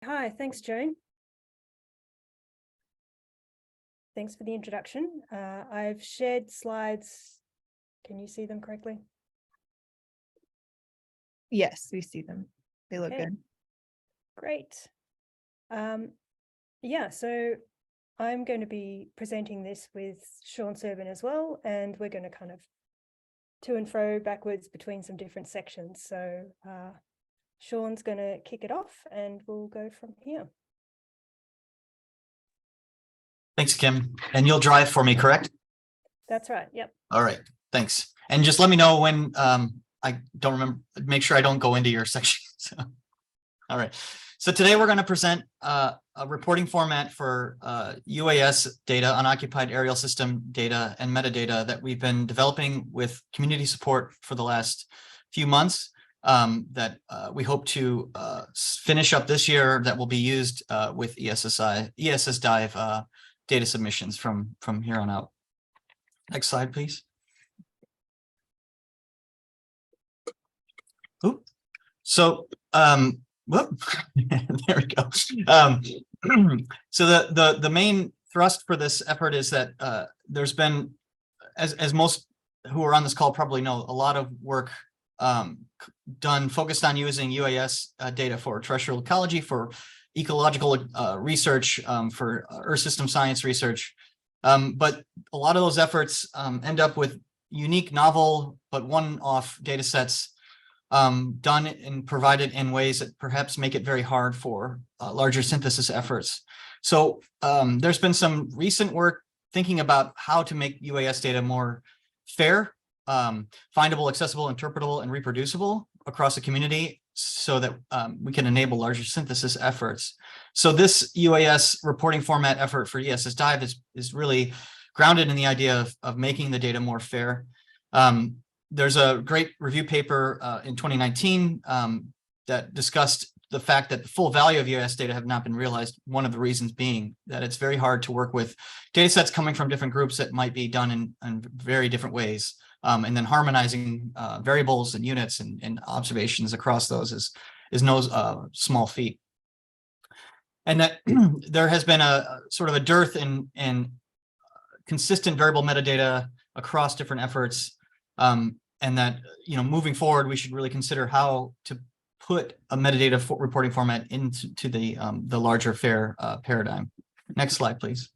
Hi, thanks, Joan. Thanks for the introduction. I've shared slides. Can you see them correctly? Yes, we see them. They look Okay. good. Great. Yeah, so I'm going to be presenting this with Shawn Serbin as well, and we're going to kind of to and fro backwards between some different sections. So Shawn's going to kick it off and we'll go from here. Thanks, Kim. And you'll drive for me, correct? That's right. Yep. All right. Thanks. And just let me know when I don't remember, make sure I don't go into your section. So, all right. So today we're going to present a reporting format for UAS data, unoccupied aerial system data and metadata that we've been developing with community support for the last few months that we hope to finish up this year, that will be used with ESS-DIVE data submissions from here on out. Next slide, please. Oop. So, whoop. There we go. So the main thrust for this effort is that there's been, as most who are on this call probably know, a lot of work done focused on using UAS data for terrestrial ecology, for ecological research, for Earth system science research. But a lot of those efforts end up with unique, novel, but one-off data sets done and provided in ways that perhaps make it very hard for larger synthesis efforts. So there's been some recent work thinking about how to make UAS data more fair, findable, accessible, interpretable, and reproducible across the community so that we can enable larger synthesis efforts. So this UAS reporting format effort for ESS-DIVE is really grounded in the idea of making the data more fair. There's a great review paper in 2019 that discussed the fact that the full value of UAS data have not been realized. One of the reasons being that it's very hard to work with data sets coming from different groups that might be done in very different ways. And then harmonizing variables and units and observations across those is no small feat. And that there has been a sort of a dearth in consistent variable metadata across different efforts. And that, moving forward, we should really consider how to put a metadata reporting format into the larger FAIR paradigm. Next slide, please.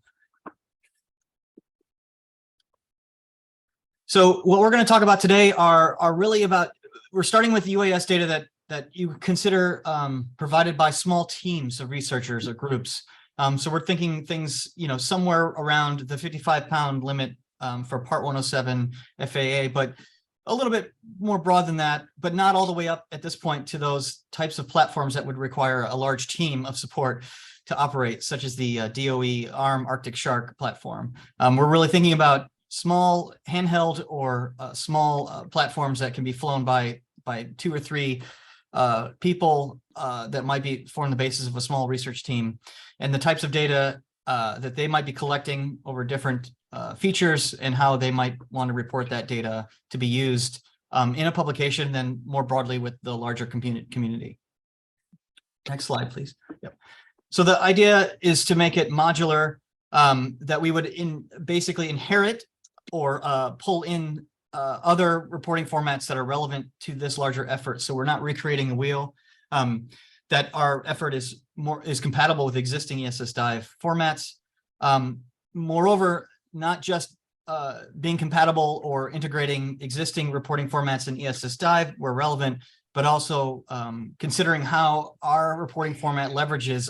So what we're going to talk about today are really about, we're starting with UAS data that you consider provided by small teams of researchers or groups. So we're thinking things, somewhere around the 55-pound limit for Part 107 FAA, but a little bit more broad than that, but not all the way up at this point to those types of platforms that would require a large team of support to operate, such as the DOE ARM Arctic Shark platform. We're really thinking about small handheld or small platforms that can be flown by 2 or 3 people that might form the basis of a small research team, and the types of data that they might be collecting over different features and how they might want to report that data to be used in a publication, then more broadly with the larger community. Next slide, please. Yep. So the idea is to make it modular, that we would basically inherit or pull in other reporting formats that are relevant to this larger effort. So we're not recreating the wheel, that our effort is compatible with existing ESS-DIVE formats. Moreover, not just being compatible or integrating existing reporting formats in ESS-DIVE where relevant, but also considering how our reporting format leverages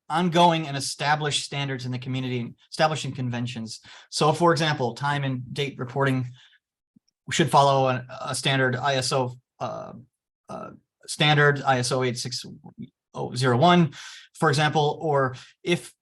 ongoing and established standards in the community, establishing conventions. So for example, time and date reporting should follow a standard ISO standard, ISO 86001, for example, or if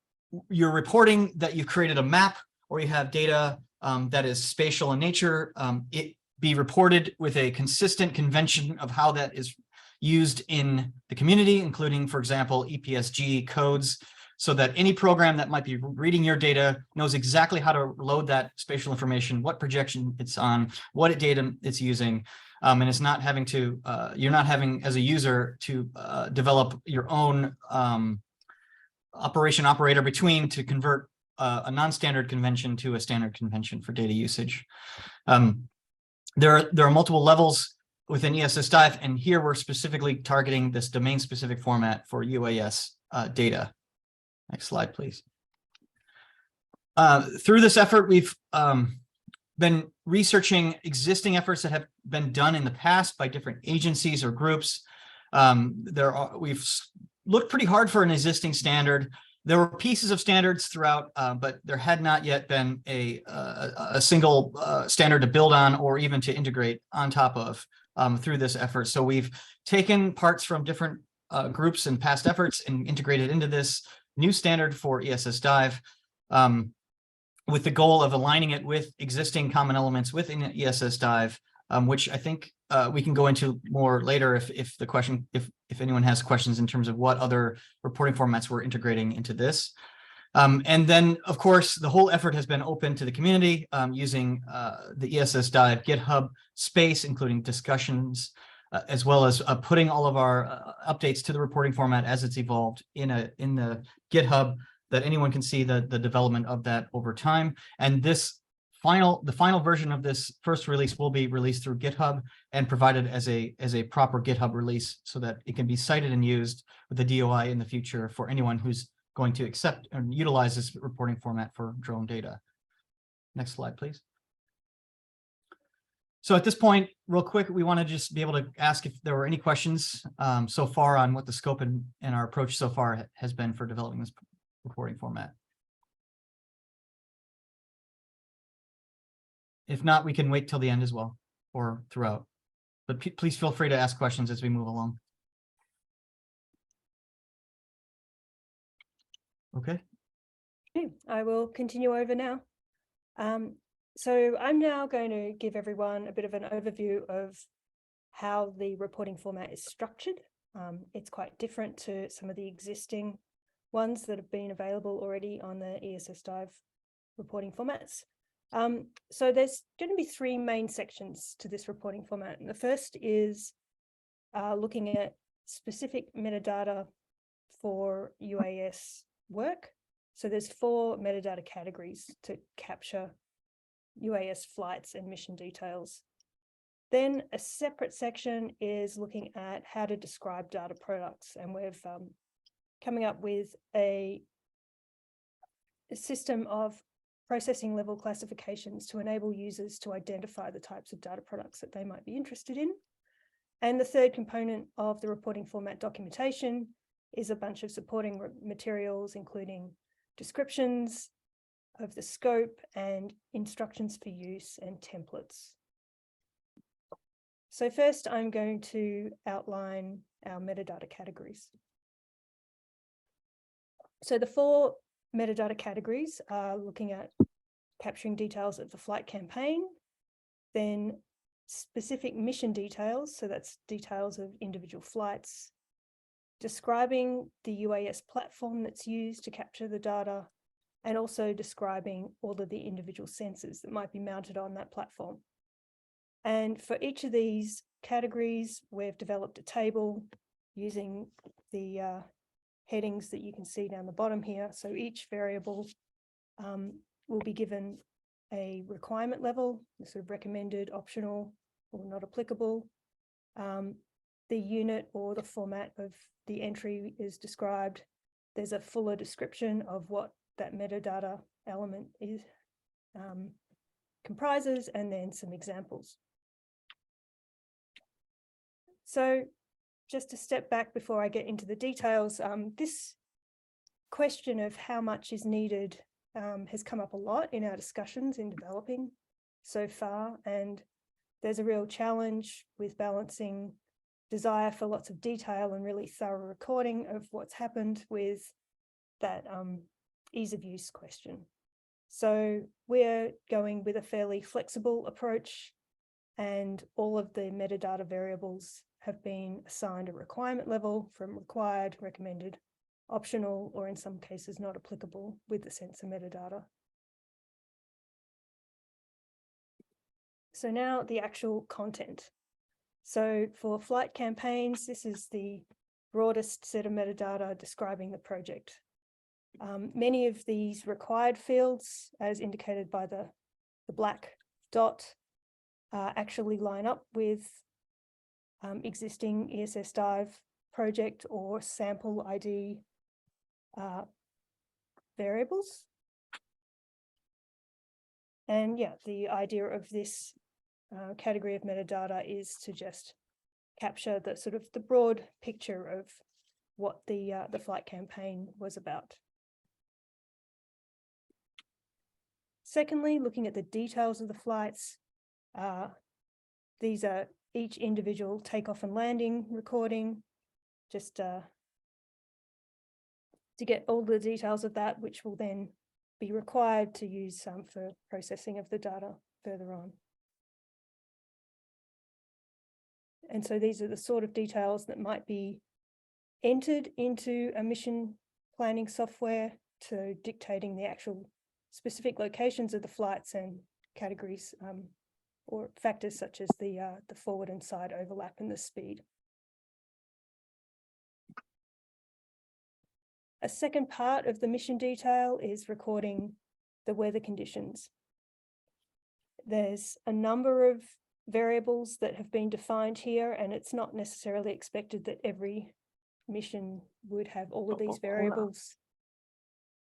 you're reporting that you've created a map or you have data that is spatial in nature, it be reported with a consistent convention of how that is used in the community, including, for example, EPSG codes, so that any program that might be reading your data knows exactly how to load that spatial information, what projection it's on, what data it's using, and it's not having to, you're not having as a user to develop your own operation operator between to convert a non-standard convention to a standard convention for data usage. There are multiple levels within ESS-DIVE, and here we're specifically targeting this domain-specific format for UAS data. Next slide, please. Through this effort, we've been researching existing efforts that have been done in the past by different agencies or groups. We've looked pretty hard for an existing standard. There were pieces of standards throughout, but there had not yet been a single standard to build on or even to integrate on top of through this effort. So we've taken parts from different groups and past efforts and integrated into this new standard for ESS-DIVE with the goal of aligning it with existing common elements within ESS-DIVE, which I think we can go into more later if anyone has questions in terms of what other reporting formats we're integrating into this. And then, of course, the whole effort has been open to the community using the ESS-DIVE GitHub space, including discussions, as well as putting all of our updates to the reporting format as it's evolved in the GitHub, that anyone can see the development of that over time. And the final version of this first release will be released through GitHub and provided as a proper GitHub release so that it can be cited and used with the DOI in the future for anyone who's going to accept and utilize this reporting format for drone data. Next slide, please. So at this point, real quick, we want to just be able to ask if there were any questions so far on what the scope and our approach so far has been for developing this reporting format. If not, we can wait till the end as well, or throughout. But please feel free to ask questions as we move along. Okay. I will continue over now. So I'm now going to give everyone a bit of an overview of how the reporting format is structured. It's quite different to some of the existing ones that have been available already on the ESS-DIVE reporting formats. So there's going to be three main sections to this reporting format. And the first is looking at specific metadata for UAS work. So there's 4 metadata categories to capture UAS flights and mission details. Then a separate section is looking at how to describe data products. And we've coming up with a system of processing level classifications to enable users to identify the types of data products that they might be interested in. And the third component of the reporting format documentation is a bunch of supporting materials, including descriptions of the scope and instructions for use and templates. So first, I'm going to outline our metadata categories. So the 4 metadata categories are looking at capturing details of the flight campaign, then specific mission details, so that's details of individual flights, describing the UAS platform that's used to capture the data, and also describing all of the individual sensors that might be mounted on that platform. And for each of these categories, we've developed a table using the headings that you can see down the bottom here. So each variable will be given a requirement level, the sort of recommended, optional, or not applicable. The unit or the format of the entry is described. There's a fuller description of what that metadata element is comprises, and then some examples. So just to step back before I get into the details, this question of how much is needed has come up a lot in our discussions in developing so far, and there's a real challenge with balancing desire for lots of detail and really thorough recording of what's happened with that ease of use question. So we're going with a fairly flexible approach, and all of the metadata variables have been assigned a requirement level from required, recommended, optional, or in some cases not applicable with the sensor metadata. So now the actual content. So for flight campaigns, this is the broadest set of metadata describing the project. Many of these required fields, as indicated by the black dot, actually line up with existing ESS-DIVE project or sample ID variables. And yeah, the idea of this category of metadata is to just capture the sort of the broad picture of what the flight campaign was about. Secondly, looking at the details of the flights, these are each individual takeoff and landing recording, just to get all the details of that, which will then be required to use for processing of the data further on. And so these are the sort of details that might be entered into a mission planning software to dictating the actual specific locations of the flights and categories or factors such as the forward and side overlap and the speed. A second part of the mission detail is recording the weather conditions. There's a number of variables that have been defined here, and it's not necessarily expected that every mission would have all of these variables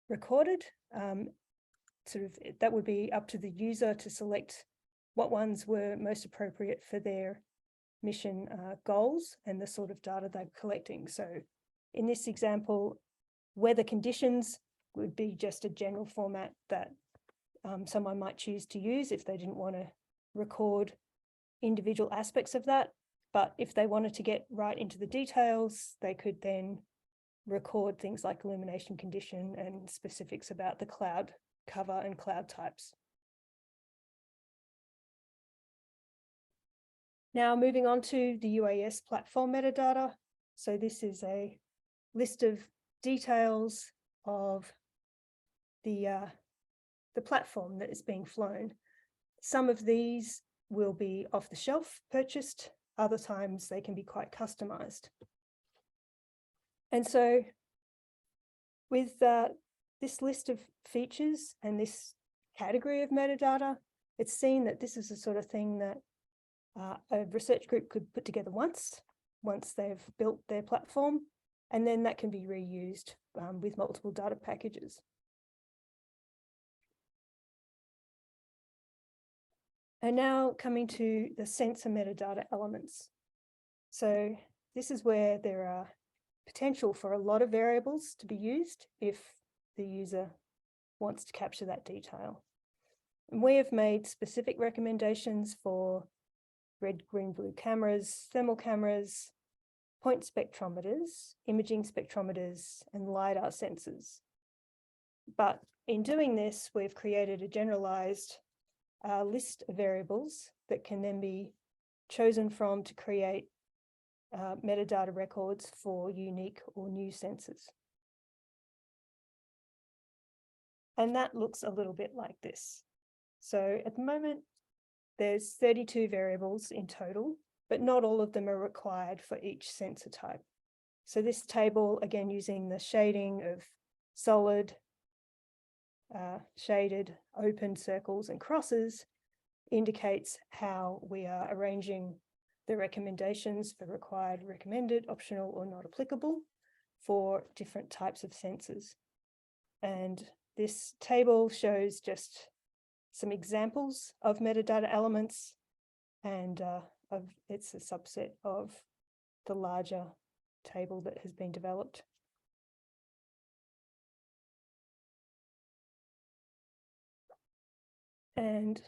recorded. That would be up to the user to select what ones were most appropriate for their mission goals and the sort of data they're collecting. So in this example, weather conditions would be just a general format that someone might choose to use if they didn't want to record individual aspects of that. But if they wanted to get right into the details, they could then record things like illumination condition and specifics about the cloud cover and cloud types. Now moving on to the UAS platform metadata. So this is a list of details of the platform that is being flown. Some of these will be off the shelf purchased, other times they can be quite customized. And so with this list of features and this category of metadata, it's seen that this is the sort of thing that a research group could put together once they've built their platform, and then that can be reused with multiple data packages. And now coming to the sensor metadata elements. So this is where there are potential for a lot of variables to be used if the user wants to capture that detail. And we have made specific recommendations for red, green, blue cameras, thermal cameras, point spectrometers, imaging spectrometers, and LiDAR sensors. But in doing this, we've created a generalized list of variables that can then be chosen from to create metadata records for unique or new sensors. And that looks a little bit like this. So at the moment, there's 32 variables in total, but not all of them are required for each sensor type. So this table, again, using the shading of solid, shaded, open circles and crosses, indicates how we are arranging the recommendations for required, recommended, optional, or not applicable for different types of sensors. And this table shows just some examples of metadata elements, and it's a subset of the larger table that has been developed. And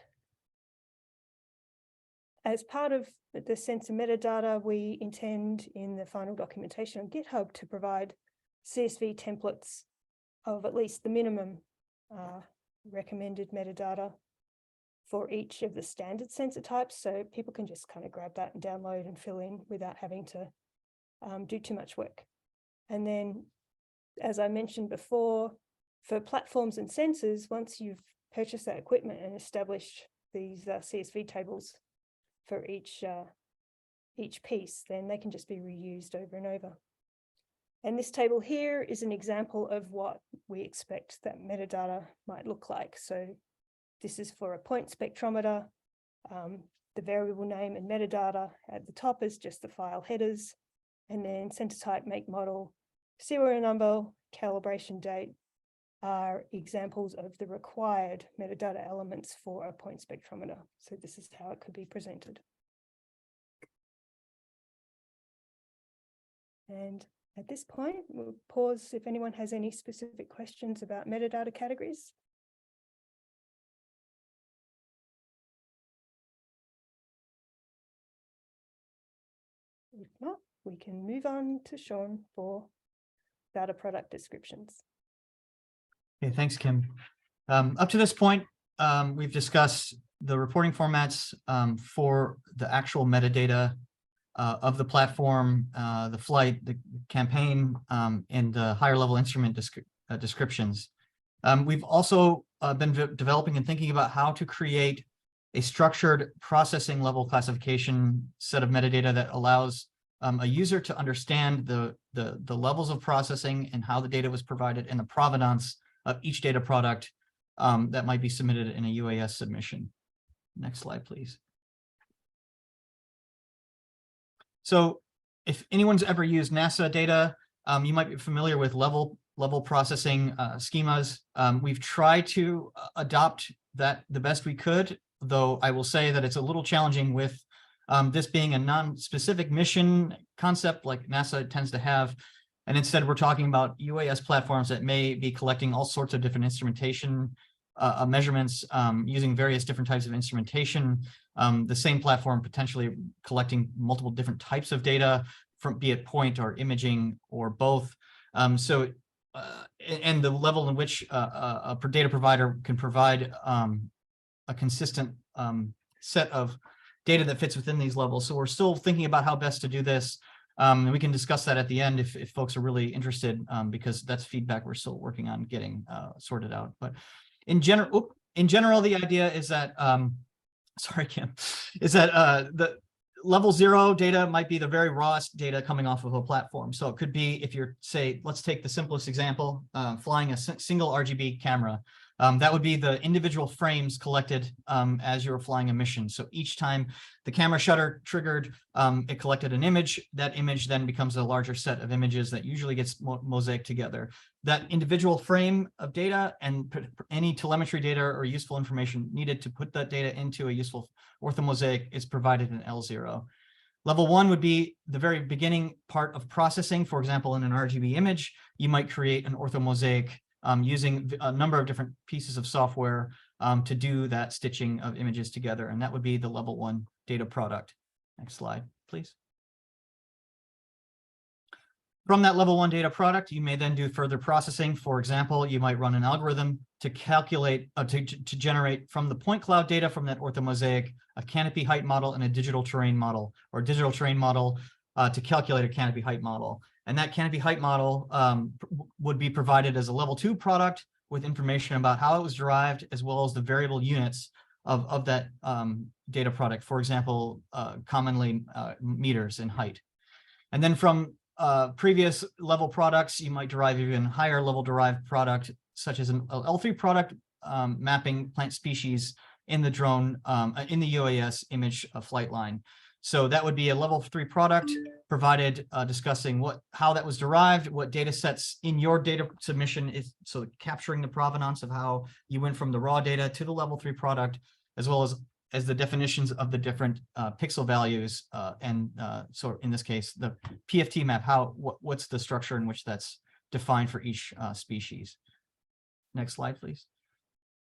as part of the sensor metadata, we intend in the final documentation on GitHub to provide CSV templates of at least the minimum recommended metadata for each of the standard sensor types, so people can just kind of grab that and download and fill in without having to do too much work. And then, as I mentioned before, for platforms and sensors, once you've purchased that equipment and established these CSV tables for each piece, then they can just be reused over and over. And this table here is an example of what we expect that metadata might look like. So this is for a point spectrometer. The variable name and metadata at the top is just the file headers, and then center type, make model, serial number, calibration date are examples of the required metadata elements for a point spectrometer. So this is how it could be presented. And at this point, we'll pause if anyone has any specific questions about metadata categories. If not, we can move on to Shawn for data product descriptions. Okay, thanks, Kim. Up to this point, we've discussed the reporting formats for the actual metadata of the platform, the flight, the campaign, and the higher level instrument descriptions. We've also been developing and thinking about how to create a structured processing level classification set of metadata that allows a user to understand the levels of processing and how the data was provided and the provenance of each data product that might be submitted in a UAS submission. Next slide, please. So if anyone's ever used NASA data, you might be familiar with level processing schemas. We've tried to adopt that the best we could, though I will say that it's a little challenging with this being a non-specific mission concept like NASA tends to have. And instead, we're talking about UAS platforms that may be collecting all sorts of different instrumentation measurements using various different types of instrumentation. The same platform potentially collecting multiple different types of data, from be it point or imaging or both. And the level in which a data provider can provide a consistent set of data that fits within these levels. So we're still thinking about how best to do this. And we can discuss that at the end if folks are really interested, because that's feedback we're still working on getting sorted out. But in general, the idea is that, sorry, Kim, is that the level 0 data might be the very rawest data coming off of a platform. So it could be, if you're, say, let's take the simplest example, flying a single RGB camera. That would be the individual frames collected as you were flying a mission. So each time the camera shutter triggered, it collected an image. That image then becomes a larger set of images that usually gets mosaic together. That individual frame of data and any telemetry data or useful information needed to put that data into a useful orthomosaic is provided in L0. Level 1 would be the very beginning part of processing. For example, in an RGB image, you might create an orthomosaic using a number of different pieces of software to do that stitching of images together. And that would be the level 1 data product. Next slide, please. From that level 1 data product, you may then do further processing. For example, you might run an algorithm to calculate, to generate from the point cloud data from that orthomosaic, a canopy height model and a digital terrain model, or a digital terrain model to calculate a canopy height model. And that canopy height model would be provided as a level 2 product with information about how it was derived, as well as the variable units of that data product. For example, commonly meters in height. And then from previous level products, you might derive even higher level derived product, such as an L3 product mapping plant species in the drone, in the UAS image flight line. So that would be a level 3 product provided discussing how that was derived, what data sets in your data submission is, so capturing the provenance of how you went from the raw data to the level 3 product, as well as the definitions of the different pixel values so in this case, the PFT map, what's the structure in which that's defined for each species. Next slide, please.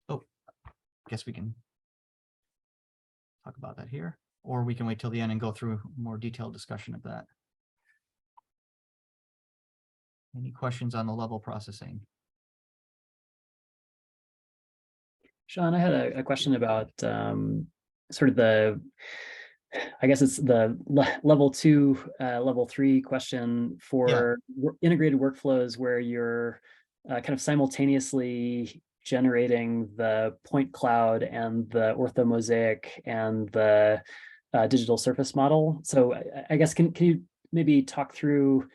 Oh, I guess we can talk about that here. Or we can wait till the end and go through a more detailed discussion of that. Any questions on the level processing? Shawn, I had a question about sort of I guess it's the level 2, level 3 question for integrated workflows where you're kind of simultaneously generating the point cloud and the orthomosaic and the digital surface model. So I guess can you maybe talk through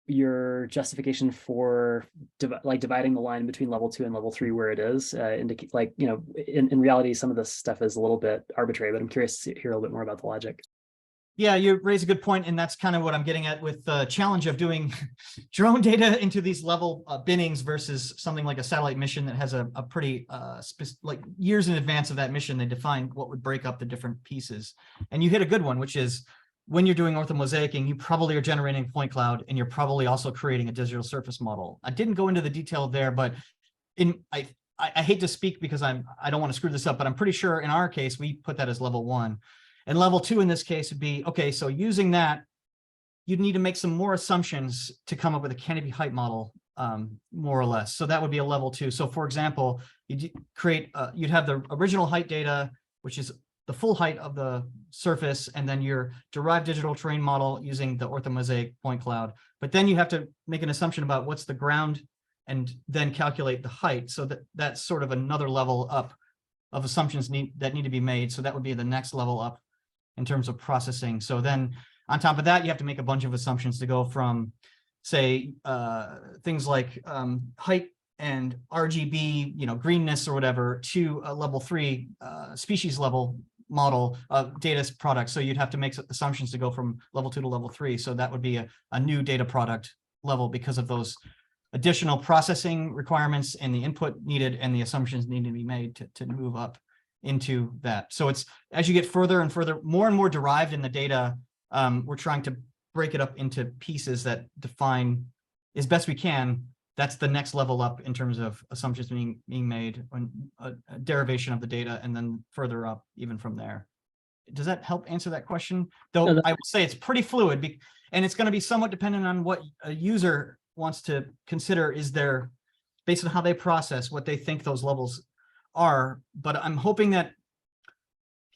your justification for dividing the line between level 2 and level 3 where it is, indicate, like, you know, in reality, some of this stuff is a little bit arbitrary, but I'm curious to hear a little bit more about the logic. Yeah, you raise a good point, and that's kind of what I'm getting at with the challenge of doing drone data into these level binnings versus something like a satellite mission that has a pretty like years in advance of that mission, they define what would break up the different pieces. And you hit a good one, which is when you're doing orthomosaicing, you probably are generating a point cloud, and you're probably also creating a digital surface model. I didn't go into the detail there, but I hate to speak because I don't want to screw this up, but I'm pretty sure in our case we put that as level 1. And level 2 in this case would be, okay, so using that, you'd need to make some more assumptions to come up with a canopy height model, more or less. So that would be a level 2. So for example, you'd create, you'd have the original height data, which is the full height of the surface, and then your derived digital terrain model using the orthomosaic point cloud. But then you have to make an assumption about what's the ground and then calculate the height. So that's sort of another level up of assumptions that need to be made. So that would be the next level up in terms of processing. So then on top of that, you have to make a bunch of assumptions to go from, say, things like height and RGB, you know, greenness or whatever, to a level 3 species level model of data product. So you'd have to make assumptions to go from level 2 to level 3. So that would be a new data product level because of those additional processing requirements and the input needed and the assumptions need to be made to move up into that. So it's, as you get further and further, more and more derived in the data, we're trying to break it up into pieces that define as best we can. That's the next level up in terms of assumptions being made on a derivation of the data, and then further up even from there. Does that help answer that question? Though I will say it's pretty fluid, and it's going to be somewhat dependent on what a user wants to consider is their, based on how they process what they think those levels are. But I'm hoping that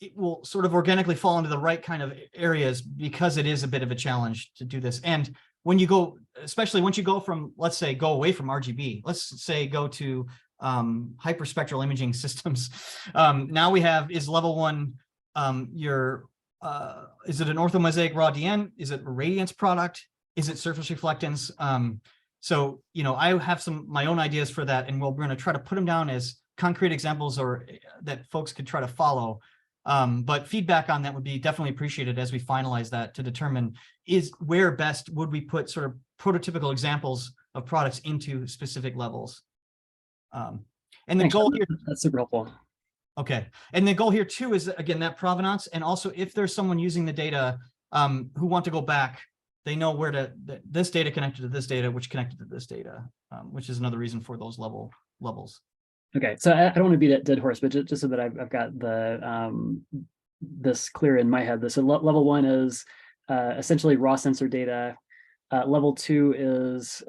it will sort of organically fall into the right kind of areas, because it is a bit of a challenge to do this. And when you go, especially once you go from, let's say, go away from RGB, let's say go to hyperspectral imaging systems. Now we have, is level 1 is it an orthomosaic raw DN? Is it a radiance product? Is it surface reflectance? So, you know, I have my own ideas for that, and we're going to try to put them down as concrete examples or that folks could try to follow. But feedback on that would be definitely appreciated as we finalize that to determine is where best would we put sort of prototypical examples of products into specific levels. And the Thanks, goal here, that's super helpful. Okay. And the goal here too is, again, that provenance. And also if there's someone using the data who want to go back, they know where this data connected to this data, which connected to this data, which is another reason for those levels. Okay, so I don't want to beat a dead horse, but just so that I've got the this clear in my head. So level 1 is essentially raw sensor data. Level 2 is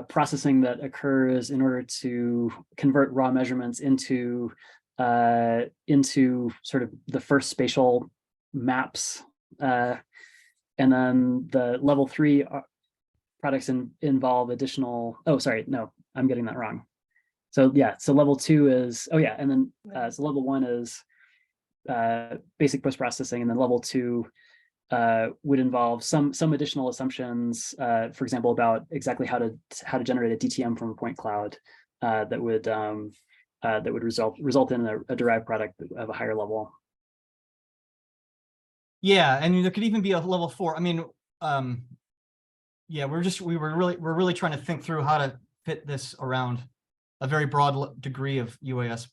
processing that occurs in order to convert raw measurements into sort of the first spatial maps. And then the level 3 products involve additional, oh, sorry, no, I'm getting that wrong. So yeah, so level 2 is, oh yeah, and then so level 1 is basic post-processing, and then level 2 would involve some additional assumptions, for example, about exactly how to generate a DTM from a point cloud that would result in a derived product of a higher level. Yeah, and there could even be a level 4. I mean, yeah, we're really trying to think through how to fit this around a very broad degree of UAS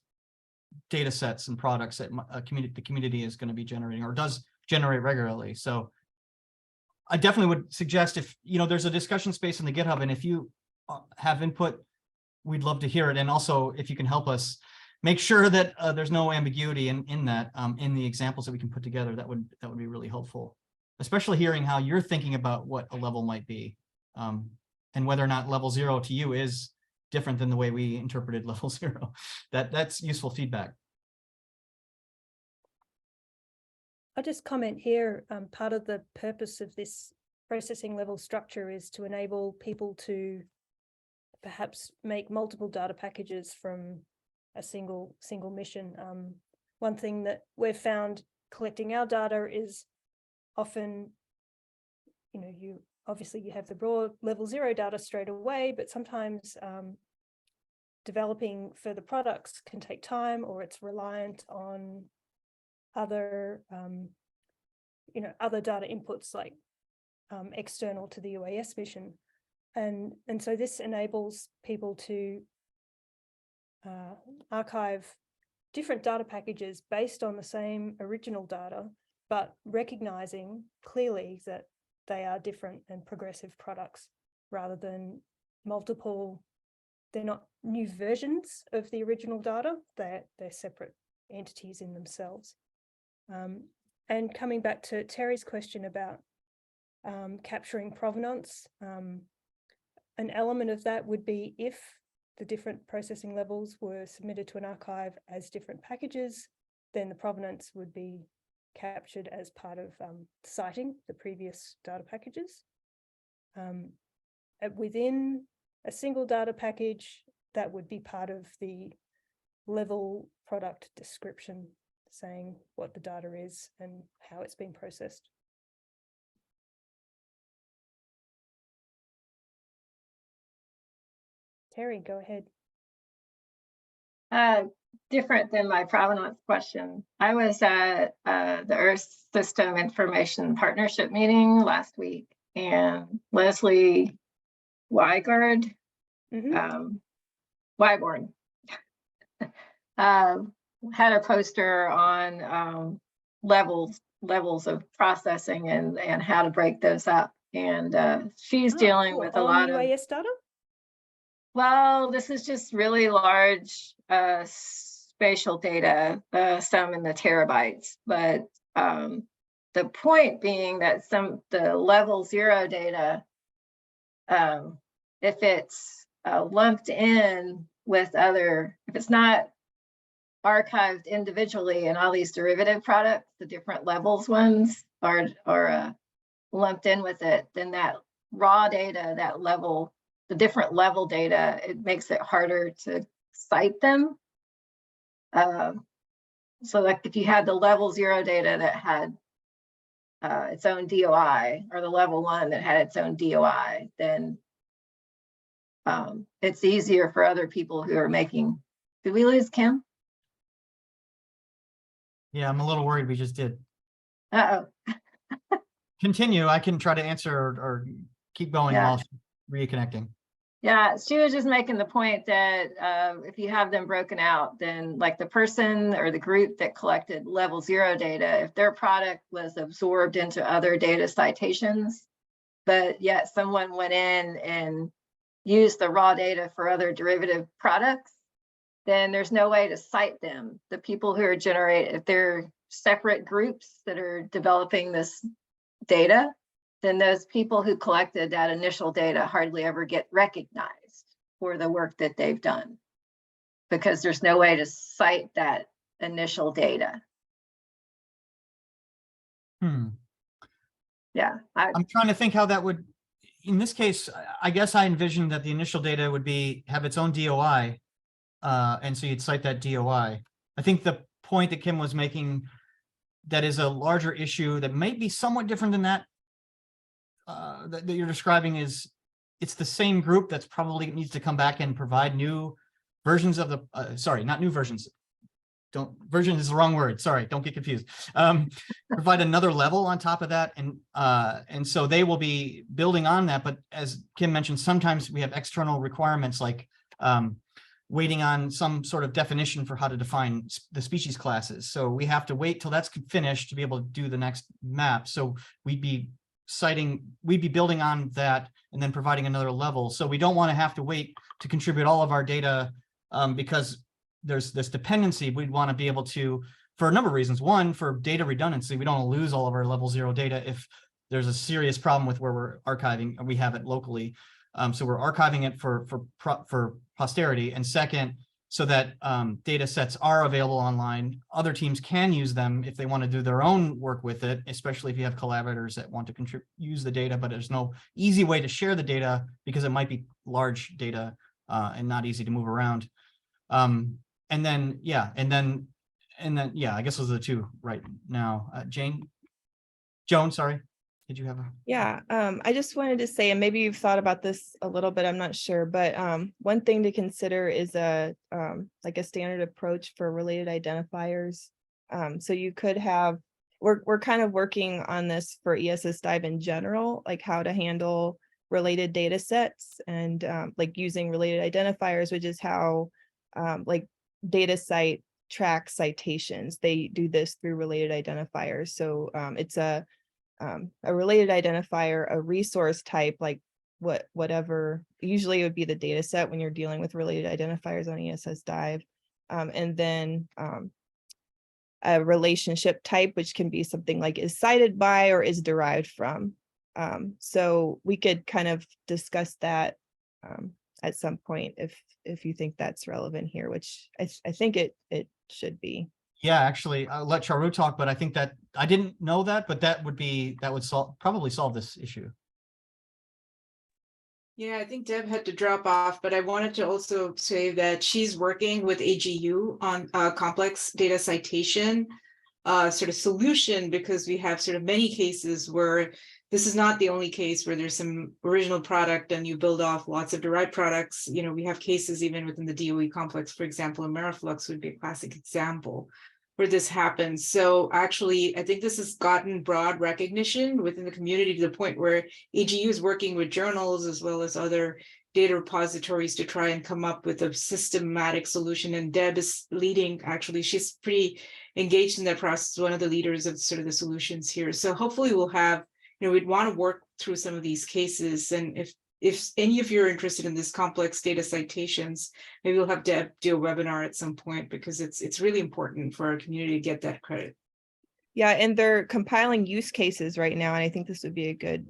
data sets and products that the community is going to be generating or does generate regularly. So I definitely would suggest, if you know, there's a discussion space in the GitHub, and if you have input, we'd love to hear it. And also, if you can help us make sure that there's no ambiguity in that in the examples that we can put together, that would be really helpful, especially hearing how you're thinking about what a level might be, and whether or not level 0 to you is different than the way we interpreted level 0. That's useful feedback. I'll just comment here, part of the purpose of this processing level structure is to enable people to perhaps make multiple data packages from a single mission. One thing that we've found collecting our data is often, you know, you obviously you have the raw level 0 data straight away, but sometimes developing further products can take time, or it's reliant on other, other data inputs like external to the UAS mission. And so this enables people to archive different data packages based on the same original data, but recognizing clearly that they are different and progressive products rather than multiple. They're not new versions of the original data, they're separate entities in themselves. And coming back to Terry's question about capturing provenance, an element of that would be if the different processing levels were submitted to an archive as different packages, then the provenance would be captured as part of citing the previous data packages. Within a single data package, that would be part of the level product description, saying what the data is and how it's been processed. Terry, go ahead. Different than my provenance question. I was at the Earth System Information Partnership meeting last week, and Leslie Wyborn had a poster on levels of processing and how to break those up. And she's dealing with a lot of UAS data. Well, this is just really large spatial data, some in the terabytes, but the point being that the level 0 data, if it's lumped in with other, if it's not archived individually in all these derivative products, the different levels ones are lumped in with it, then that raw data, that level, the different level data, it makes it harder to cite them. So like if you had the level 0 data that had its own DOI, or the level 1 that had its own DOI, then it's easier for other people who are making. Did we lose Kim? Yeah, I'm a little worried we just did. Uh-oh. Continue. I can try to answer or keep going while reconnecting. Yeah, she was just making the point that if you have them broken out, then like the person or the group that collected level 0 data, if their product was absorbed into other data citations, but yet someone went in and used the raw data for other derivative products, then there's no way to cite them. The people who are if they're separate groups that are developing this data, then those people who collected that initial data hardly ever get recognized for the work that they've done, because there's no way to cite that initial data. Yeah, I'm trying to think how that would, in this case, I guess I envisioned that the initial data would have its own DOI, and so you'd cite that DOI. I think the point that Kim was making, that is a larger issue that may be somewhat different than that, that you're describing, is it's the same group that's probably needs to come back and provide new versions of the, sorry, not new versions. Version is the wrong word. Sorry, don't get confused. Provide another level on top of that. And so they will be building on that. But as Kim mentioned, sometimes we have external requirements like waiting on some sort of definition for how to define the species classes. So we have to wait till that's finished to be able to do the next map. So we'd be building on that and then providing another level. So we don't want to have to wait to contribute all of our data because there's this dependency. We'd want to be able to, for a number of reasons. One, for data redundancy, we don't want to lose all of our level 0 data if there's a serious problem with where we're archiving, we have it locally. So we're archiving it for posterity. And second, so that data sets are available online. Other teams can use them if they want to do their own work with it, especially if you have collaborators that want to use the data, but there's no easy way to share the data because it might be large data and not easy to move around. And then, yeah, I guess those are the two right now. Joan, sorry. did you have a? Yeah, I just wanted to say, and maybe you've thought about this a little bit, I'm not sure, but one thing to consider is a like a standard approach for related identifiers. So you could have, we're kind of working on this for ESS-DIVE in general, like how to handle related data sets and like using related identifiers, which is how like DataCite tracks citations. They do this through related identifiers. So it's a related identifier, a resource type, like whatever, usually it would be the data set when you're dealing with related identifiers on ESS-DIVE. And then a relationship type, which can be something like is cited by or is derived from. So we could kind of discuss that at some point if you think that's relevant here, which I think it should be. Yeah, actually, I'll let Charu talk, but I think that I didn't know that, but that would probably solve this issue. Yeah, I think Deb had to drop off, but I wanted to also say that she's working with AGU on complex data citation sort of solution, because we have sort of many cases where this is not the only case where there's some original product and you build off lots of derived products. You know, we have cases even within the DOE complex, for example, Ameriflux would be a classic example where this happens. So actually, I think this has gotten broad recognition within the community to the point where AGU is working with journals as well as other data repositories to try and come up with a systematic solution. And Deb is leading, actually, she's pretty engaged in that process, one of the leaders of sort of the solutions here. So hopefully we'll have, you know, we'd want to work through some of these cases. And if any of you are interested in this complex data citations, maybe we'll have Deb do a webinar at some point, because it's really important for our community to get that credit. Yeah, and they're compiling use cases right now, and I think this would be a good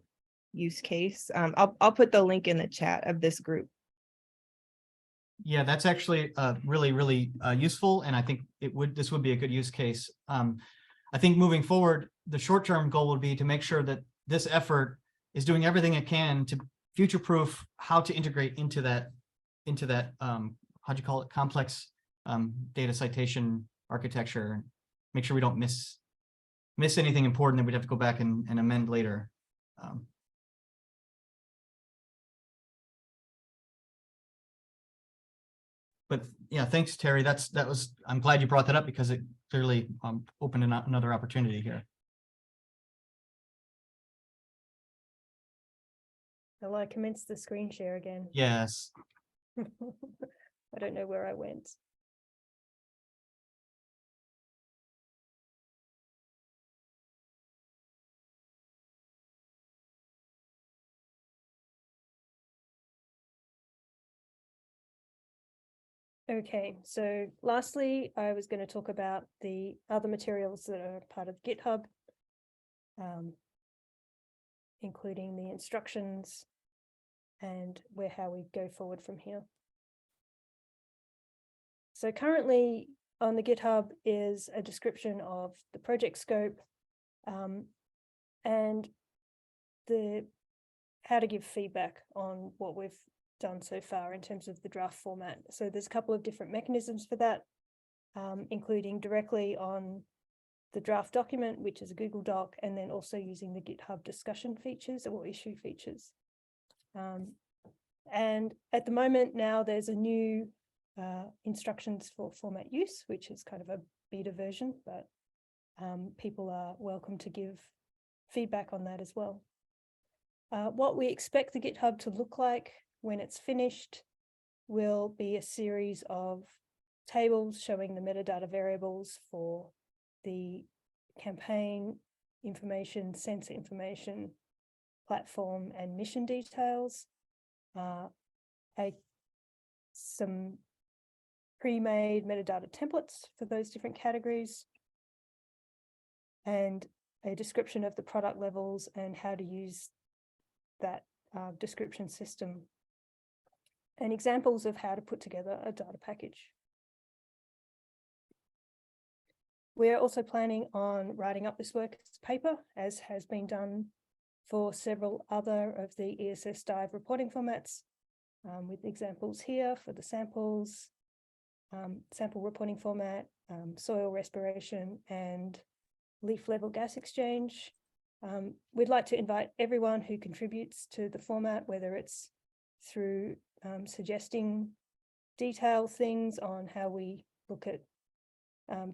use case. I'll put the link in the chat of this group. Yeah, that's actually really useful, and I think this would be a good use case. I think moving forward, the short-term goal would be to make sure that this effort is doing everything it can to future-proof how to integrate into that how do you call it, complex data citation architecture. Make sure we don't miss anything important that we'd have to go back and amend later. But yeah, thanks, Terry. I'm glad you brought that up, because it clearly opened another opportunity here. Shall I commence the screen share again? Yes. I don't know where I went. Okay, so lastly, I was going to talk about the other materials that are part of GitHub, including the instructions and how we go forward from here. So currently on the GitHub is a description of the project scope and how to give feedback on what we've done so far in terms of the draft format. So there's a couple of different mechanisms for that, including directly on the draft document, which is a Google Doc, and then also using the GitHub discussion features or issue features. And at the moment now there's a new instructions for format use, which is kind of a beta version, but people are welcome to give feedback on that as well. What we expect the GitHub to look like when it's finished will be a series of tables showing the metadata variables for the campaign information, sensor information, platform and mission details, some pre-made metadata templates for those different categories, and a description of the product levels and how to use that description system, and examples of how to put together a data package. We're also planning on writing up this work as a paper, as has been done for several other of the ESS-DIVE reporting formats, with examples here for the samples, sample reporting format, soil respiration, and leaf level gas exchange. We'd like to invite everyone who contributes to the format, whether it's through suggesting detailed things on how we look at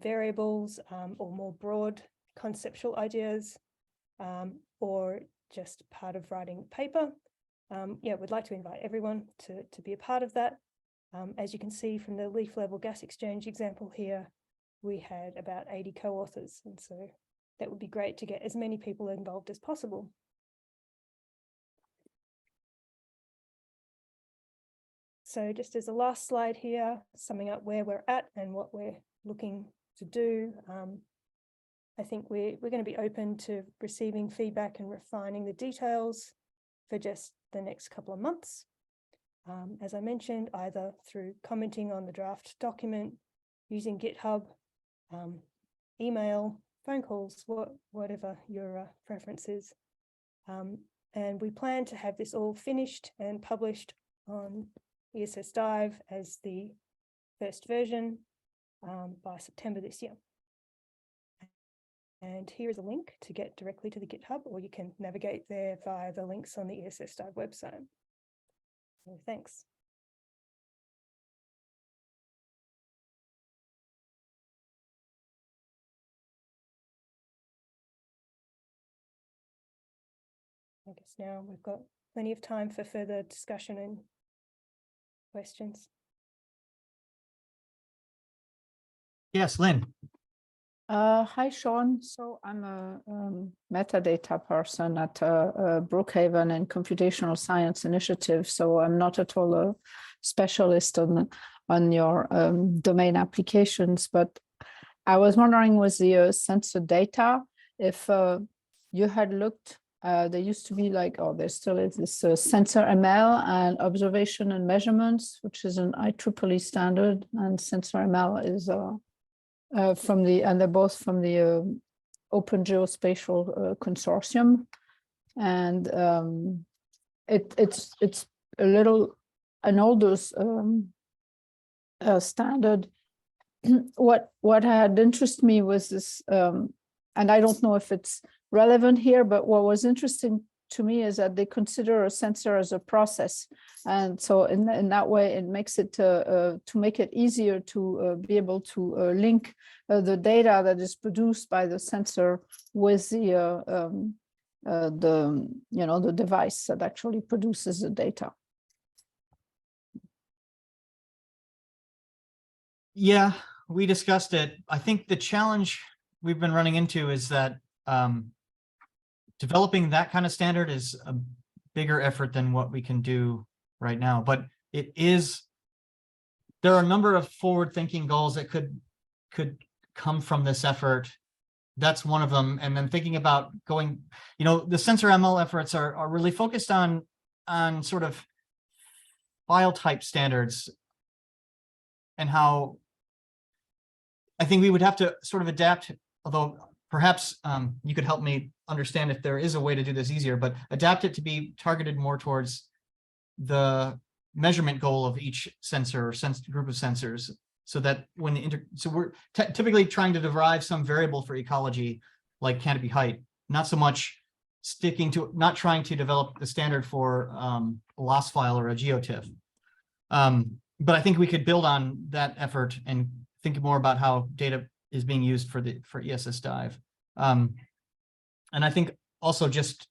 variables or more broad conceptual ideas, or just part of writing paper. Yeah, we'd like to invite everyone to be a part of that. As you can see from the leaf level gas exchange example here, we had about 80 co-authors, and so that would be great to get as many people involved as possible. So just as a last slide here, summing up where we're at and what we're looking to do, I think we're going to be open to receiving feedback and refining the details for just the next couple of months. As I mentioned, either through commenting on the draft document, using GitHub, email, phone calls, whatever your preference is. And we plan to have this all finished and published on ESS-DIVE as the first version by September this year. And here is a link to get directly to the GitHub, or you can navigate there via the links on the ESS-DIVE website. So thanks. I guess now we've got plenty of time for further discussion and questions. Yes, Lynn. Hi, Shawn. So I'm a metadata person at Brookhaven and Computational Science Initiative. So I'm not at all a specialist on your domain applications, but I was wondering with the sensor data, if you had looked, there used to be like, oh, there still is this sensor ML and observation and measurements, which is an IEEE standard, and sensor ML is and they're both from the Open Geospatial Consortium, and it's a little an older standard. What had interested me was this, and I don't know if it's relevant here, but what was interesting to me is that they consider a sensor as a process, and so in that way it makes it to make it easier to be able to link the data that is produced by the sensor with the device that actually produces the data. Yeah, we discussed it. I think the challenge we've been running into is that developing that kind of standard is a bigger effort than what we can do right now. But there are a number of forward-thinking goals that could come from this effort. That's one of them. And then thinking about going, the sensor ML efforts are really focused on sort of file type standards, and how I think we would have to sort of adapt, although perhaps you could help me understand if there is a way to do this easier, but adapt it to be targeted more towards the measurement goal of each sensor or group of sensors, so that when so we're typically trying to derive some variable for ecology, like canopy height, not so much not trying to develop the standard for a loss file or a geotiff. But I think we could build on that effort and think more about how data is being used for ESS-DIVE. And I think also just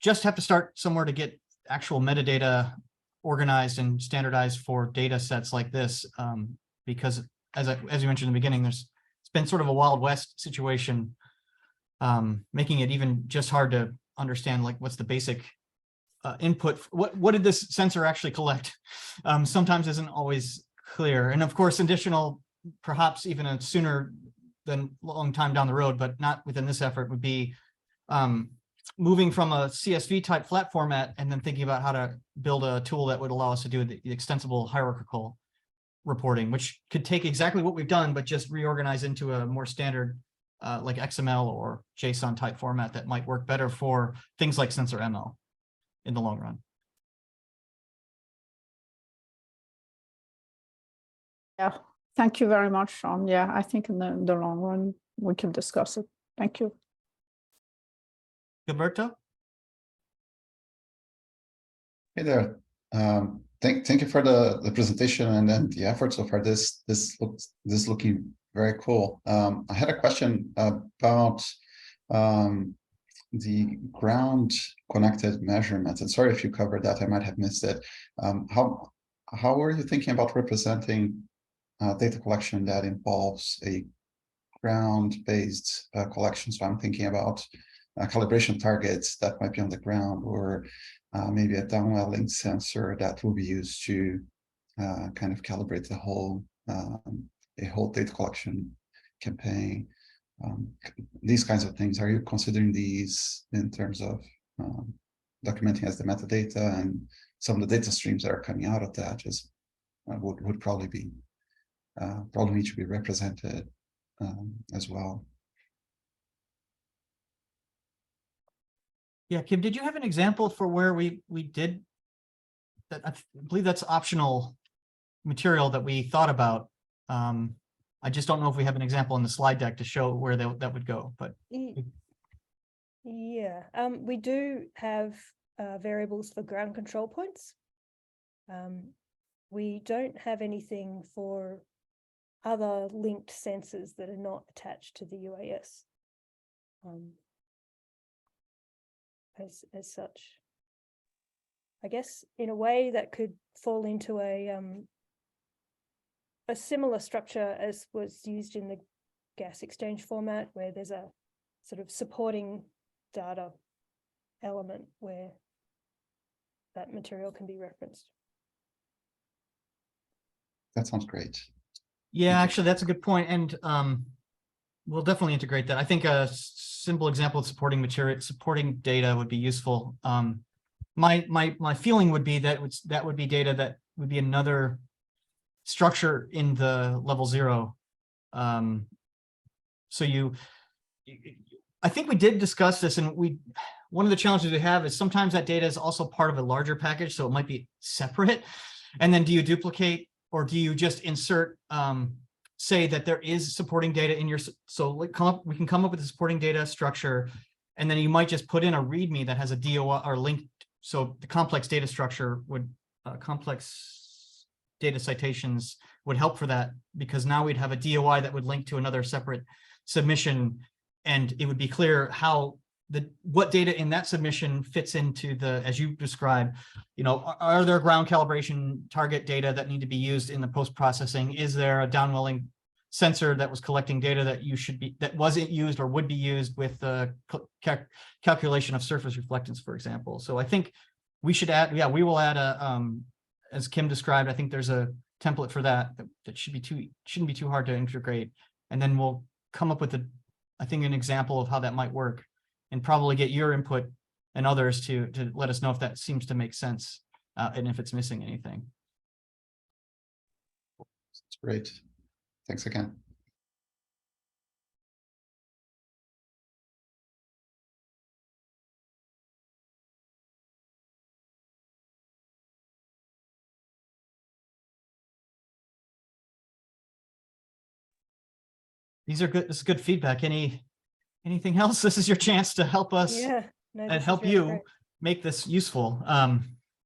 have to start somewhere to get actual metadata organized and standardized for data sets like this, because as you mentioned in the beginning, it's been sort of a Wild West situation, making it even just hard to understand, like, what's the basic input, what did this sensor actually collect? Sometimes isn't always clear. And of course, additional, perhaps even a sooner than long time down the road, but not within this effort, would be moving from a CSV type flat format and then thinking about how to build a tool that would allow us to do the extensible hierarchical reporting, which could take exactly what we've done, but just reorganize into a more standard like XML or JSON type format that might work better for things like sensor ML in the long run. Yeah, thank you very much, Shawn. Yeah, I think in the long run we can discuss it. Thank you. Gilberto? Hey there. Thank you for the presentation and then the effort so far. This looking very cool. I had a question about the ground connected measurements. And sorry if you covered that, I might have missed it. How are you thinking about representing data collection that involves a ground-based collection? So I'm thinking about calibration targets that might be on the ground, or maybe a downwelling sensor that will be used to kind of calibrate the whole a whole data collection campaign. These kinds of things. Are you considering these in terms of documenting as the metadata, and some of the data streams that are coming out of that is would probably be probably need to be represented as well? Yeah, Kim, did you have an example for where we did that? I believe that's optional material that we thought about. I just don't know if we have an example in the slide deck to show where that would go, but yeah, we do have variables for ground control points. We don't have anything for other linked sensors that are not attached to the UAS as such. I guess in a way that could fall into a similar structure as was used in the gas exchange format, where there's a sort of supporting data element where that material can be referenced. That sounds great. yeah, actually, that's a good point. And we'll definitely integrate that. I think a simple example of supporting data would be useful. My feeling would be that that would be data that would be another structure in the level 0. So I think we did discuss this, and one of the challenges we have is sometimes that data is also part of a larger package, so it might be separate. And then do you duplicate, or do you just insert, say that there is supporting data in your, so we can come up with a supporting data structure, and then you might just put in a README that has a DOI or linked. So the complex data structure would, complex data citations would help for that, because now we'd have a DOI that would link to another separate submission, and it would be clear how what data in that submission fits into the, as you described, are there ground calibration target data that need to be used in the post-processing? Is there a downwelling sensor that was collecting data that wasn't used or would be used with the calculation of surface reflectance, for example? So I think we should add, we will add as Kim described, I think there's a template for that shouldn't be too hard to integrate. And then we'll come up with I think an example of how that might work, and probably get your input and others to let us know if that seems to make sense, and if it's missing anything. That's great. Thanks again. These are good. This is good feedback. Anything else? This is your chance to help us and help you make this useful.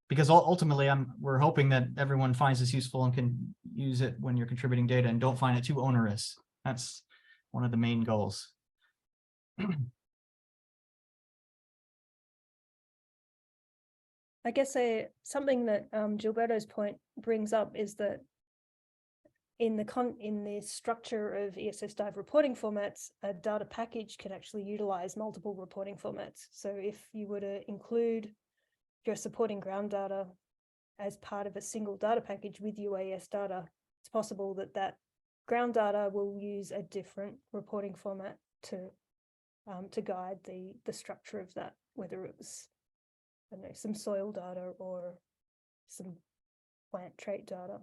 Because ultimately we're hoping that everyone finds this useful and can use it when you're contributing data, and don't find it too onerous. That's one of the main goals. I guess something that Gilberto's point brings up is that in the structure of ESS-DIVE reporting formats, a data package can actually utilize multiple reporting formats. So if you were to include your supporting ground data as part of a single data package with UAS data, it's possible that ground data will use a different reporting format to guide the structure of that, whether it was, I don't know, some soil data or some plant trait data.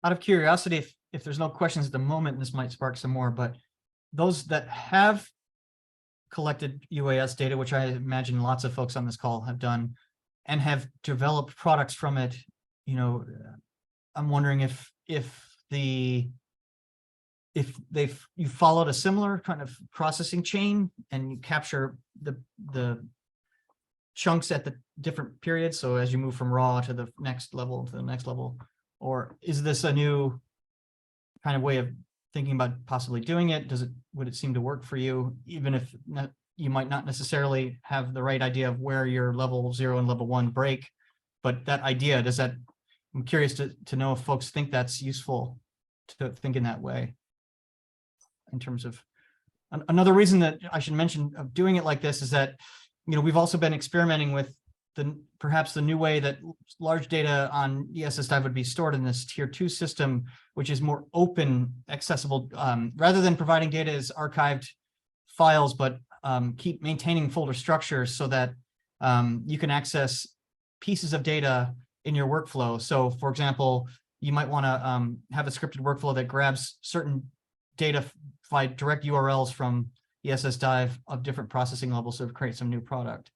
Out of curiosity, if there's no questions at the moment, this might spark some more, but those that have collected UAS data, which I imagine lots of folks on this call have done, and have developed products from it, you know, I'm wondering if you followed a similar kind of processing chain and you capture the chunks at the different periods. So as you move from raw to the next level to the next level, or is this a new kind of way of thinking about possibly doing it? Would it seem to work for you, even if you might not necessarily have the right idea of where your level 0 and level 1 break, but that idea, I'm curious to know if folks think that's useful to think in that way. In terms of another reason that I should mention of doing it like this is that, you know, we've also been experimenting with perhaps the new way that large data on ESS-DIVE would be stored in this tier 2 system, which is more open, accessible, rather than providing data as archived files, but keep maintaining folder structures so that you can access pieces of data in your workflow. So for example, you might want to have a scripted workflow that grabs certain data by direct URLs from ESS-DIVE of different processing levels to create some new product.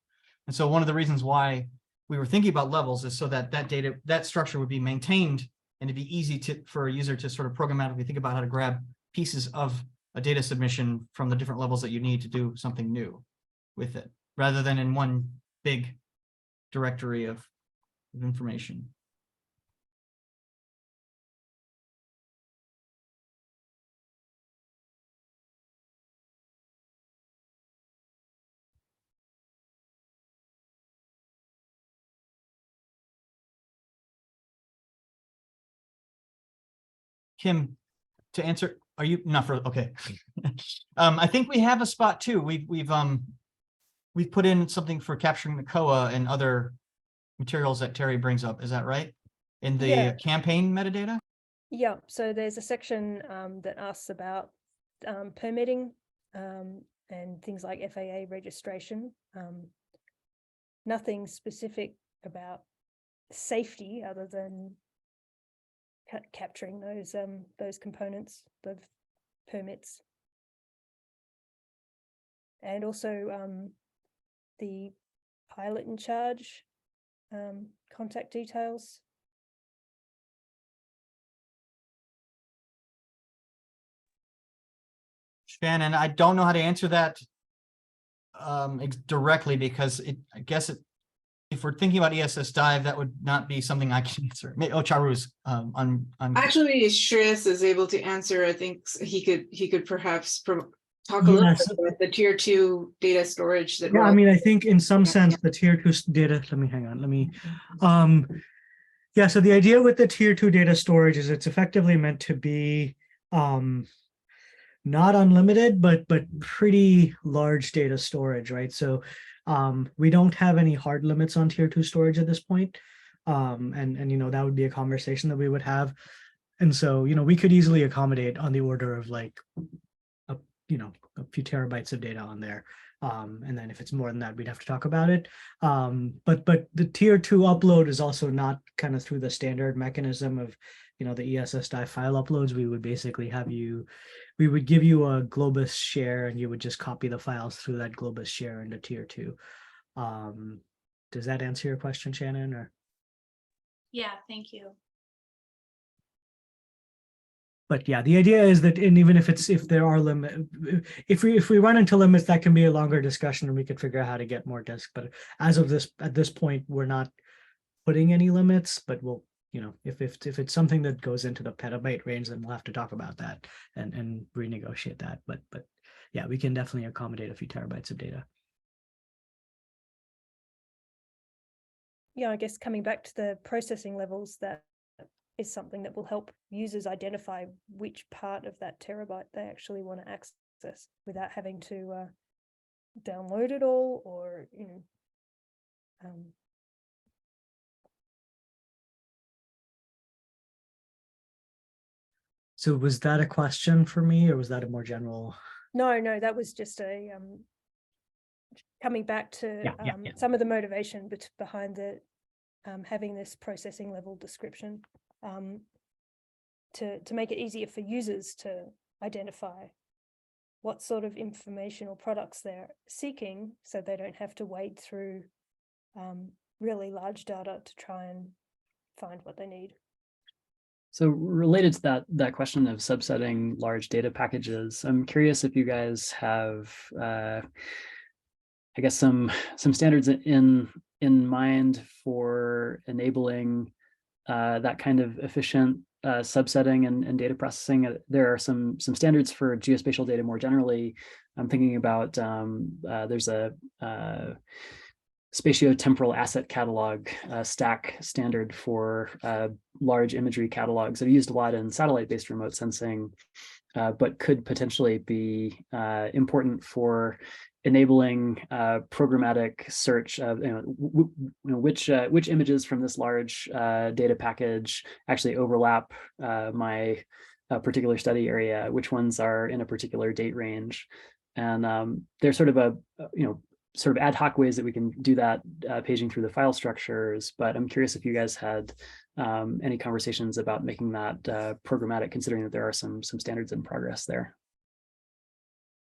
And so one of the reasons why we were thinking about levels is so that that structure would be maintained and it'd be easy for a user to sort of programmatically think about how to grab pieces of a data submission from the different levels that you need to do something new with it, rather than in one big directory of information. Kim, to answer, are you not for, okay. I think we have a spot too. We've put in something for capturing the COA and other materials that Terry brings up. Is that right? In the campaign metadata? Yeah, so there's a section that asks about permitting and things like FAA registration. Nothing specific about safety other than capturing those components of permits, and also the pilot in charge contact details. Shannon, I don't know how to answer that directly, because I guess if we're thinking about ESS-DIVE, that would not be something I can answer. Charu's on Actually, Shreyas is able to answer. I think he could perhaps talk a little bit about the tier 2 data storage that. Yeah, I mean, I think in some sense the tier 2 data. Yeah, so the idea with the tier 2 data storage is it's effectively meant to be not unlimited, but pretty large data storage, right? So we don't have any hard limits on tier 2 storage at this point. And you know, that would be a conversation that we would have. And so, you know, we could easily accommodate on the order of like a few terabytes of data on there. And then if it's more than that, we'd have to talk about it. But the tier 2 upload is also not kind of through the standard mechanism of, you know, the ESS-DIVE file uploads. We would basically we would give you a Globus share and you would just copy the files through that Globus share into tier 2. Does that answer your question, Shannon? Or? Yeah, thank you. But yeah, the idea is that, and even if there are limits, if we run into limits, that can be a longer discussion and we could figure out how to get more disk. But as of at this point, we're not putting any limits, but we'll, you know, if it's something that goes into the petabyte range, then we'll have to talk about that and renegotiate that. But yeah, we can definitely accommodate a few terabytes of data. Yeah, I guess coming back to the processing levels, that is something that will help users identify which part of that terabyte they actually want to access without having to download it all, or, you know. So was that a question for me, or was that a more general? No, that was just a coming back to some of the motivation behind the having this processing level description, to make it easier for users to identify what sort of information or products they're seeking, so they don't have to wade through really large data to try and find what they need. So related to that question of subsetting large data packages, I'm curious if you guys have, I guess, some standards in mind for enabling that kind of efficient subsetting and data processing. There are some standards for geospatial data more generally. I'm thinking about there's a spatiotemporal asset catalog stack standard for large imagery catalogs that are used a lot in satellite-based remote sensing, but could potentially be important for enabling programmatic search of which images from this large data package actually overlap my particular study area, which ones are in a particular date range, and there's sort of sort of ad hoc ways that we can do that paging through the file structures. But I'm curious if you guys had any conversations about making that programmatic, considering that there are some standards in progress there.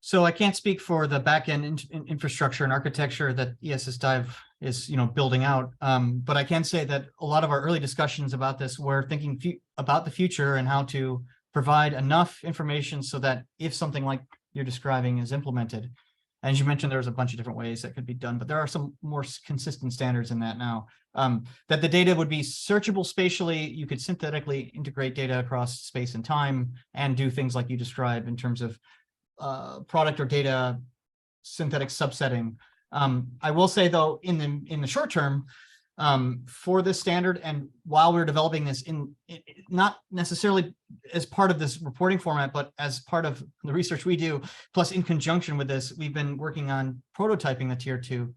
So I can't speak for the backend infrastructure and architecture that ESS-DIVE is, building out. But I can say that a lot of our early discussions about this were thinking about the future and how to provide enough information so that if something like you're describing is implemented, and as you mentioned, there's a bunch of different ways that could be done, but there are some more consistent standards in that now, that the data would be searchable spatially. You could synthetically integrate data across space and time and do things like you described in terms of product or data synthetic subsetting. I will say, though, in the short term, for this standard, and while we're developing this not necessarily as part of this reporting format, but as part of the research we do, plus in conjunction with this, we've been working on prototyping the tier 2.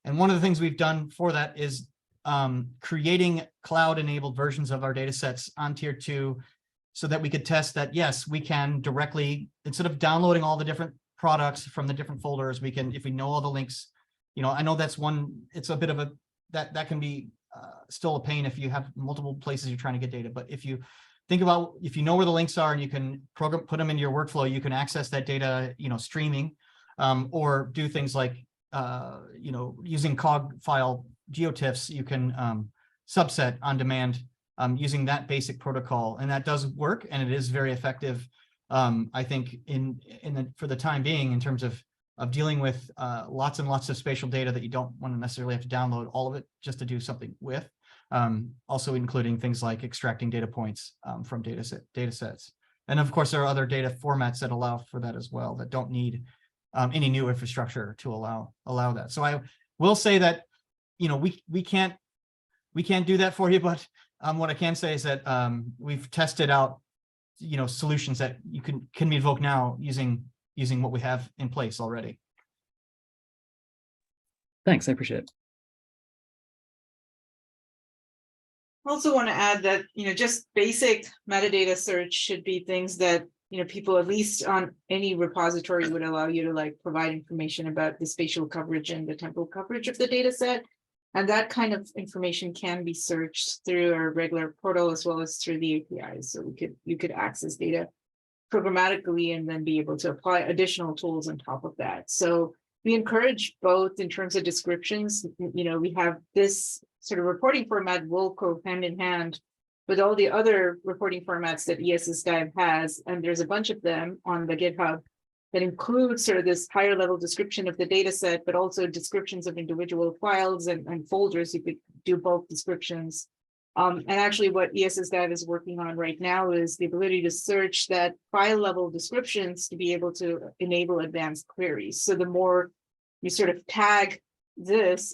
And one of the things we've done for that is creating cloud-enabled versions of our data sets on tier 2, so that we could test that, yes, we can directly, instead of downloading all the different products from the different folders, we can, if we know all the links, I know that's one, it's a bit of a, that can be still a pain if you have multiple places you're trying to get data. But if you think about, if you know where the links are and you can put them into your workflow, you can access that data, streaming, or do things like, using cog file geotiffs, you can subset on demand using that basic protocol, and that does work, and it is very effective. I think for the time being, in terms of dealing with lots and lots of spatial data that you don't want to necessarily have to download all of it just to do something with. Also including things like extracting data points from data sets. And of course, there are other data formats that allow for that as well, that don't need any new infrastructure to allow that. So I will say that, we can't do that for you, but what I can say is that we've tested out, solutions that you can be invoked now using what we have in place already. Thanks, I appreciate it. I also want to add that, just basic metadata search should be things that, people at least on any repository would allow you to provide information about the spatial coverage and the temporal coverage of the data set. And that kind of information can be searched through our regular portal as well as through the APIs. So you could access data programmatically and then be able to apply additional tools on top of that. So we encourage both in terms of descriptions. We have this sort of reporting format will go hand in hand with all the other reporting formats that ESS-DIVE has, and there's a bunch of them on the GitHub that includes sort of this higher level description of the data set, but also descriptions of individual files and folders. You could do both descriptions. And actually what ESS-DIVE is working on right now is the ability to search that file level descriptions to be able to enable advanced queries. So the more you sort of tag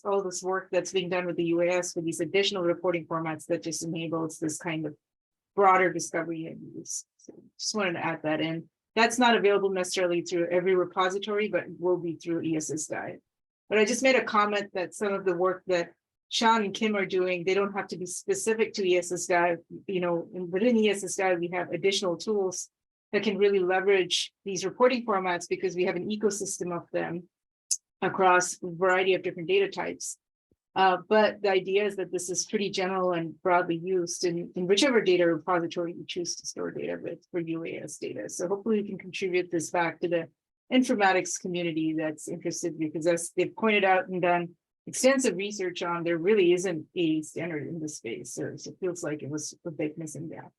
all this work that's being done with the UAS with these additional reporting formats, that just enables this kind of broader discovery and use. So just wanted to add that in. That's not available necessarily through every repository, but will be through ESS-DIVE. But I just made a comment that some of the work that Shawn and Kim are doing, they don't have to be specific to ESS-DIVE. Within ESS-DIVE, we have additional tools that can really leverage these reporting formats because we have an ecosystem of them across a variety of different data types. But the idea is that this is pretty general and broadly used in whichever data repository you choose to store data with for UAS data. So hopefully we can contribute this back to the informatics community that's interested, because as they've pointed out and done extensive research on, there really isn't a standard in this space. So it feels like it was a big missing gap.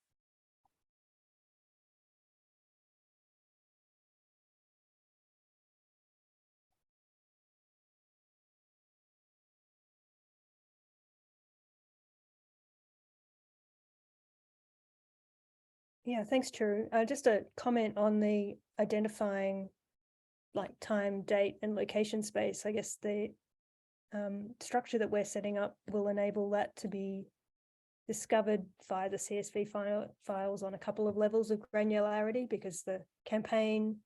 Yeah, thanks, True. Just a comment on the identifying like time, date, and location space. I guess the structure that we're setting up will enable that to be discovered via the CSV files on a couple of levels of granularity, because the campaign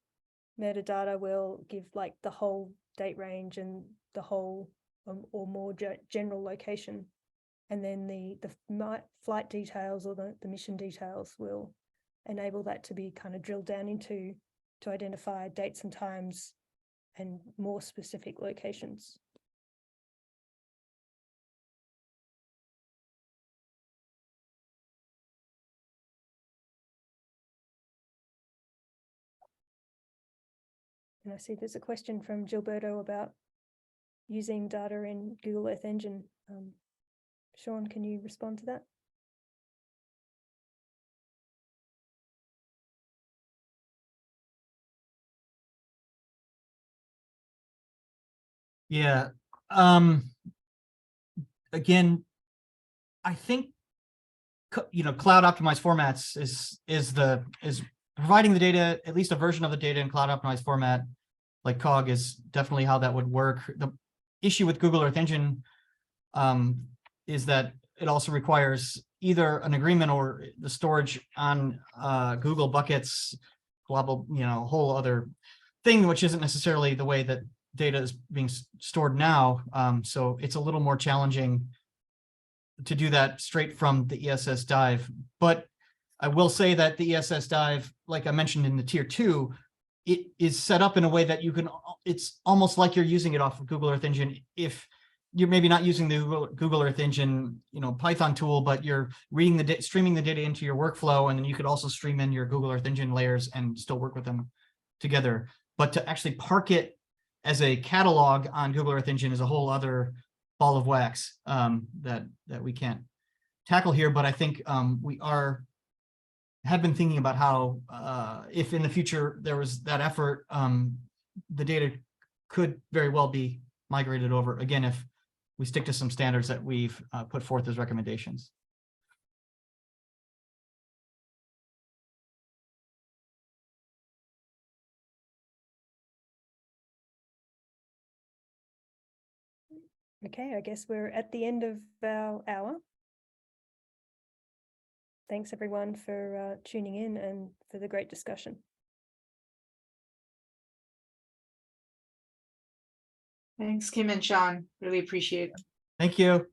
metadata will give like the whole date range and the whole or more general location. And then the flight details or the mission details will enable that to be kind of drilled down into to identify dates and times and more specific locations. And I see there's a question from Gilberto about using data in Google Earth Engine. Shawn, can you respond to that? Yeah. Again, I think cloud optimized formats is providing the data, at least a version of the data in cloud optimized format, like COG, is definitely how that would work. The issue with Google Earth Engine is that it also requires either an agreement or the storage on Google buckets, blah, blah, whole other thing, which isn't necessarily the way that data is being stored now. So it's a little more challenging to do that straight from the ESS-DIVE. But I will say that the ESS-DIVE, like I mentioned in the tier 2, it is set up in a way that you can, it's almost like you're using it off of Google Earth Engine. If you're maybe not using the Google Earth Engine, Python tool, but you're reading streaming the data into your workflow, and then you could also stream in your Google Earth Engine layers and still work with them together. But to actually park it as a catalog on Google Earth Engine is a whole other ball of wax that we can't tackle here. But I think we have been thinking about how if in the future there was that effort, the data could very well be migrated over, again, if we stick to some standards that we've put forth as recommendations. Okay, I guess we're at the end of our hour. Thanks everyone for tuning in and for the great discussion. Thanks, Kim and Shawn. Really appreciate it. Thank you.